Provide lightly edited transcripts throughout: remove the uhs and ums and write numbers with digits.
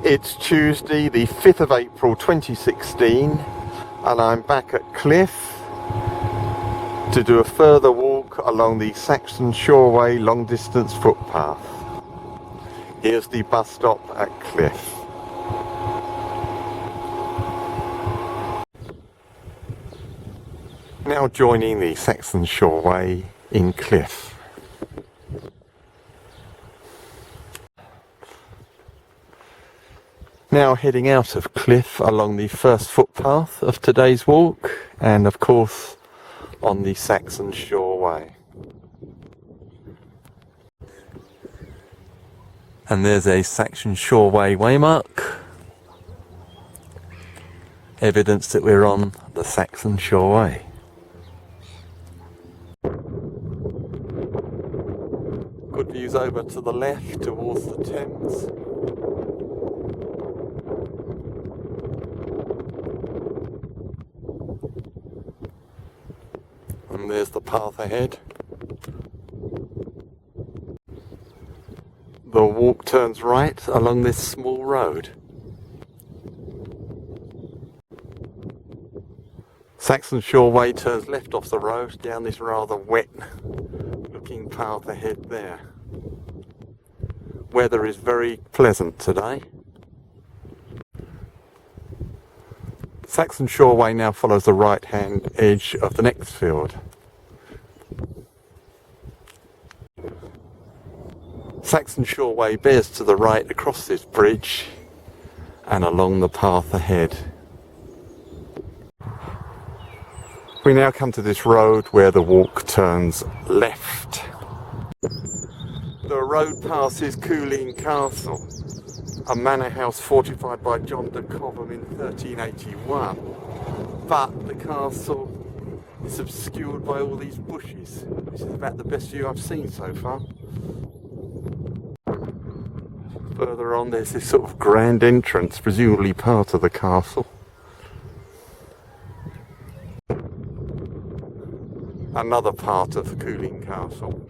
It's Tuesday the 5th of April 2016 and I'm back at Cliffe to do a further walk along the Saxon Shore Way long distance footpath. Here's the bus stop at Cliffe. Now joining the Saxon Shore Way in Cliffe. Now heading out of Cliffe along the first footpath of today's walk, and of course on the Saxon Shore Way. And there's a Saxon Shore Way waymark, evidence that we're on the Saxon Shore Way. Good views over to the left towards the Thames. And there's the path ahead. The walk turns right along this small road. Saxon Shore Way turns left off the road down this rather wet looking path ahead there. Weather is very pleasant today. Saxon Shore Way now follows the right hand edge of the next field. Saxon Shore Way bears to the right across this bridge and along the path ahead. We now come to this road where the walk turns left. The road passes Cooling Castle, a manor house fortified by John de Cobham in 1381, but the castle is obscured by all these bushes. This is about the best view I've seen so far. Further on there's this sort of grand entrance, presumably part of the castle. Another part of the Cooling Castle.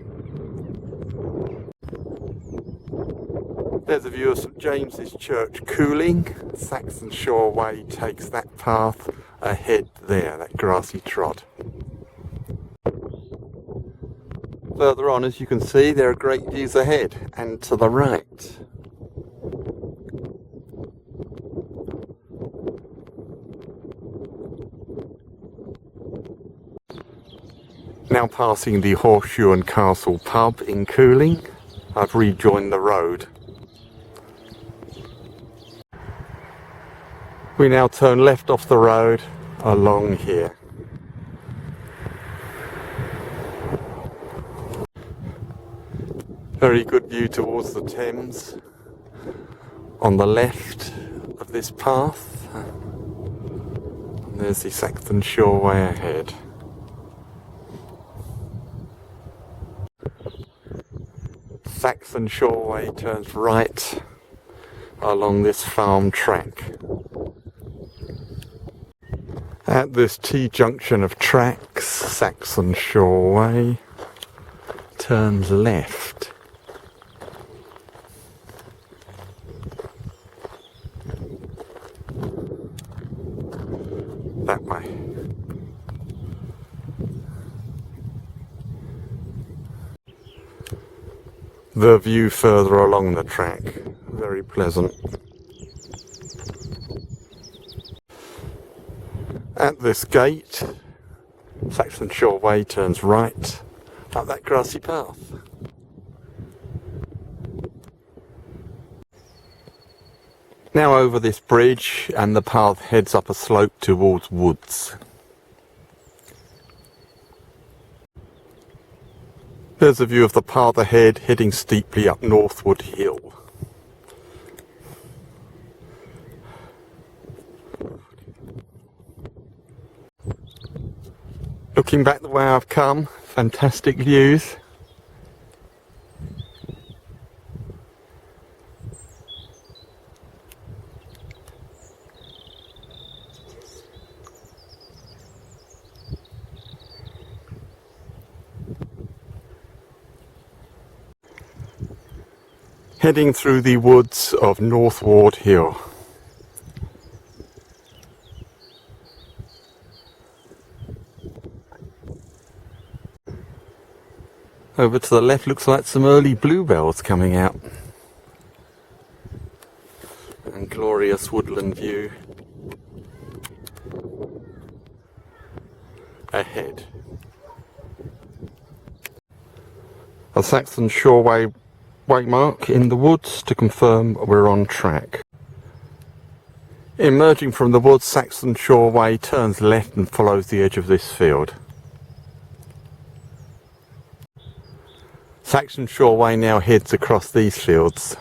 There's a view of St James's Church, Cooling. Saxon Shore Way takes that path ahead there, that grassy trot. Further on, as you can see, there are great views ahead and to the right. Now passing the Horseshoe and Castle pub in Cooling, I've rejoined the road. We now turn left off the road along here. Very good view towards the Thames on the left of this path. And there's the Saxon Shore Way ahead. Saxon Shore Way turns right along this farm track. At this T-junction of tracks, Saxon Shore Way turns left. That way. The view further along the track, very pleasant. At this gate, Saxon Shore Way turns right up that grassy path. Now over this bridge and the path heads up a slope towards woods. There's a view of the path ahead heading steeply up Northwood Hill. Looking back the way I've come, fantastic views. Heading through the woods of Northwood Hill. Over to the left looks like some early bluebells coming out. And glorious woodland view ahead. A Saxon Shore Way waymark in the woods to confirm we're on track. Emerging from the woods, Saxon Shore Way turns left and follows the edge of this field. Saxon Shore Way now heads across these fields.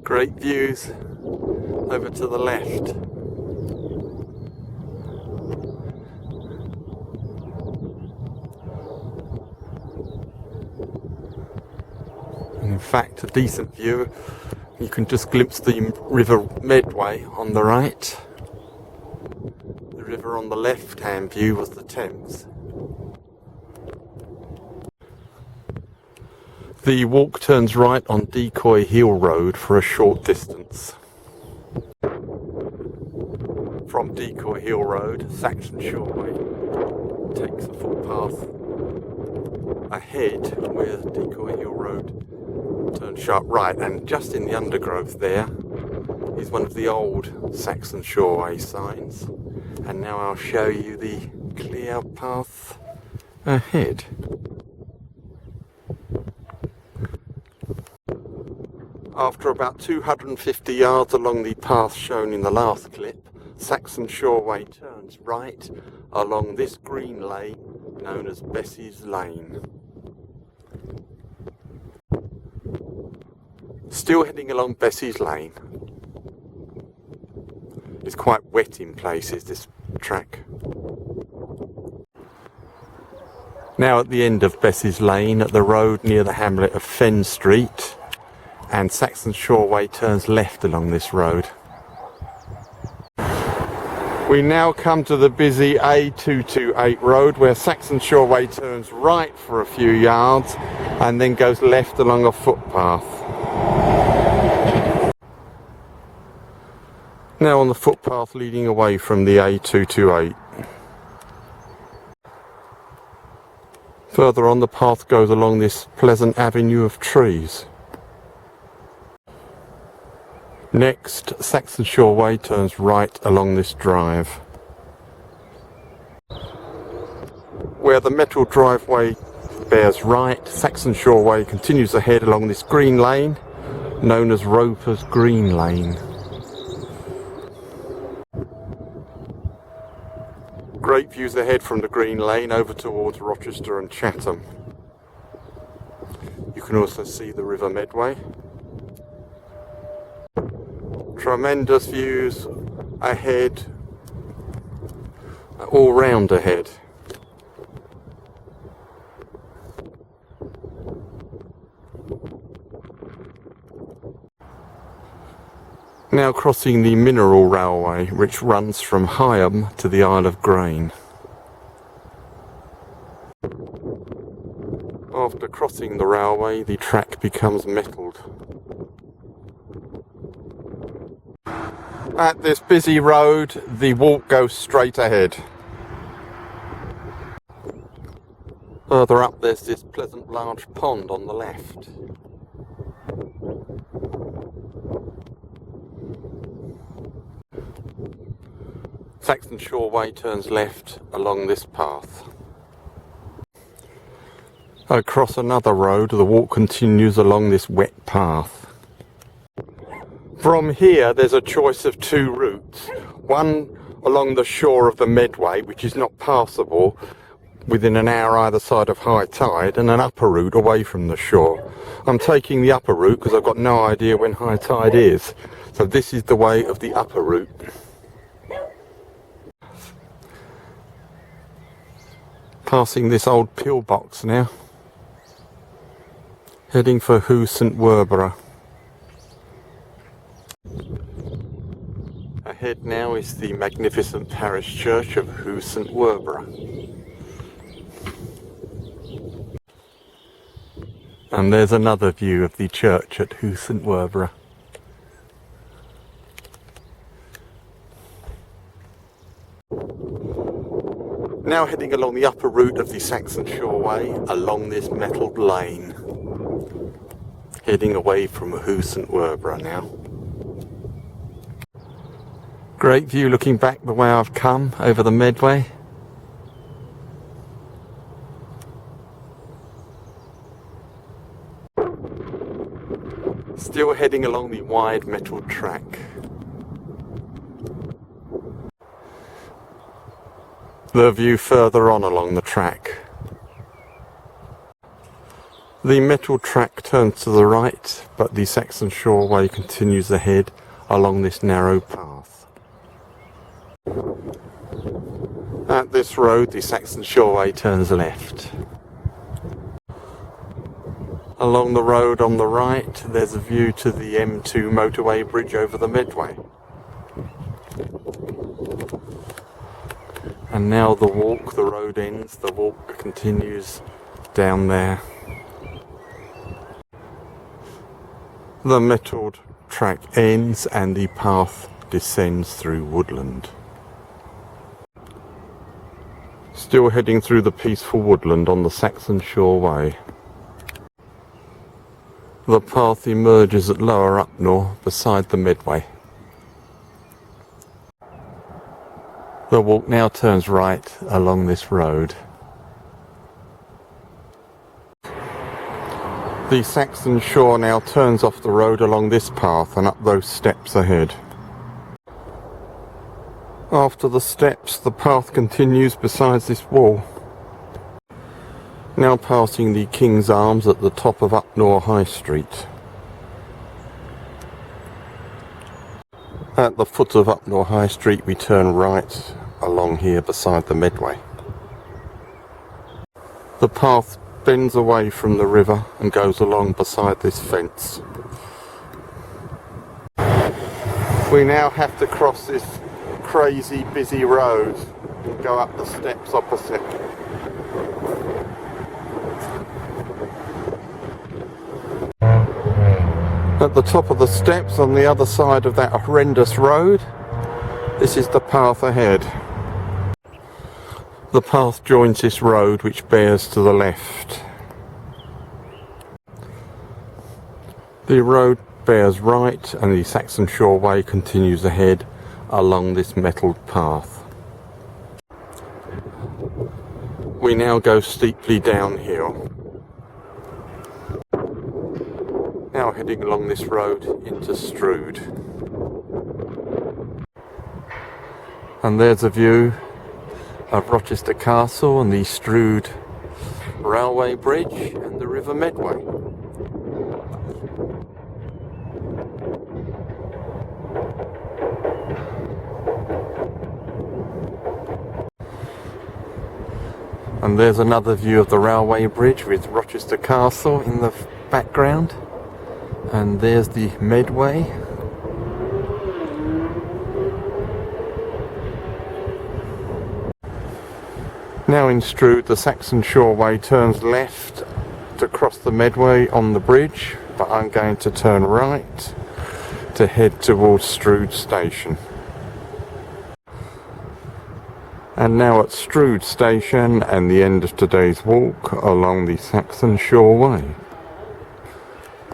Great views over to the left. And in fact, a decent view. You can just glimpse the River Medway on the right. The river on the left-hand view was the Thames. The walk turns right on Decoy Hill Road for a short distance. From Decoy Hill Road, Saxon Shore Way takes a footpath ahead where Decoy Hill Road turns sharp right, and just in the undergrowth there is one of the old Saxon Shore Way signs. And now I'll show you the clear path ahead. After about 250 yards along the path shown in the last clip, Saxon Shore Way turns right along this green lane known as Bessie's Lane. Still heading along Bessie's Lane. It's quite wet in places, this track. Now at the end of Bessie's Lane, at the road near the hamlet of Fen Street, and Saxon Shore Way turns left along this road. We now come to the busy A228 road where Saxon Shore Way turns right for a few yards and then goes left along a footpath. Now on the footpath leading away from the A228. Further on, the path goes along this pleasant avenue of trees. Next, Saxon Shore Way turns right along this drive. Where the metal driveway bears right, Saxon Shore Way continues ahead along this green lane, known as Roper's Green Lane. Great views ahead from the Green Lane over towards Rochester and Chatham. You can also see the River Medway. Tremendous views ahead, all round ahead. Now crossing the Mineral Railway, which runs from Higham to the Isle of Grain. After crossing the railway, the track becomes metalled. At this busy road, the walk goes straight ahead. Further up, there's this pleasant large pond on the left. Saxon Shore Way turns left along this path. Across another road, the walk continues along this wet path. From here, there's a choice of two routes. One along the shore of the Medway, which is not passable within an hour either side of high tide, and an upper route away from the shore. I'm taking the upper route because I've got no idea when high tide is. So this is the way of the upper route. Passing this old pillbox now. Heading for Who St Werburgh. Ahead now is the magnificent parish church of Who St Werburgh. And there's another view of the church at Werburgh. Now heading along the upper route of the Saxon Shore Way, along this metalled lane. Heading away from Werburgh now. Great view looking back the way I've come over the Medway. Still heading along the wide metal track. The view further on along the track. The metal track turns to the right, but the Saxon Shore Way continues ahead along this narrow path. At this road, the Saxon Shore Way turns left. Along the road on the right, there's a view to the M2 motorway bridge over the Medway. And now the road ends, the walk continues down there. The metalled track ends and the path descends through woodland. Still heading through the peaceful woodland on the Saxon Shore Way. The path emerges at Lower Upnor beside the Medway. The walk now turns right along this road. The Saxon Shore now turns off the road along this path and up those steps ahead. After the steps, the path continues beside this wall. Now passing the King's Arms at the top of Upnor High Street. At the foot of Upnor High Street we turn right along here beside the Medway. The path bends away from the river and goes along beside this fence. We now have to cross this crazy busy road and go up the steps opposite. At the top of the steps on the other side of that horrendous road, this is the path ahead. The path joins this road which bears to the left. The road bears right and the Saxon Shore Way continues ahead along this metalled path. We now go steeply downhill. Now heading along this road into Strood. And there's a view of Rochester Castle and the Strood Railway Bridge and the River Medway. And there's another view of the railway bridge with Rochester Castle in the background. And there's the Medway. Now in Strood, the Saxon Shore Way turns left to cross the Medway on the bridge, but I'm going to turn right to head towards Strood Station. And now at Strood Station and the end of today's walk along the Saxon Shore Way.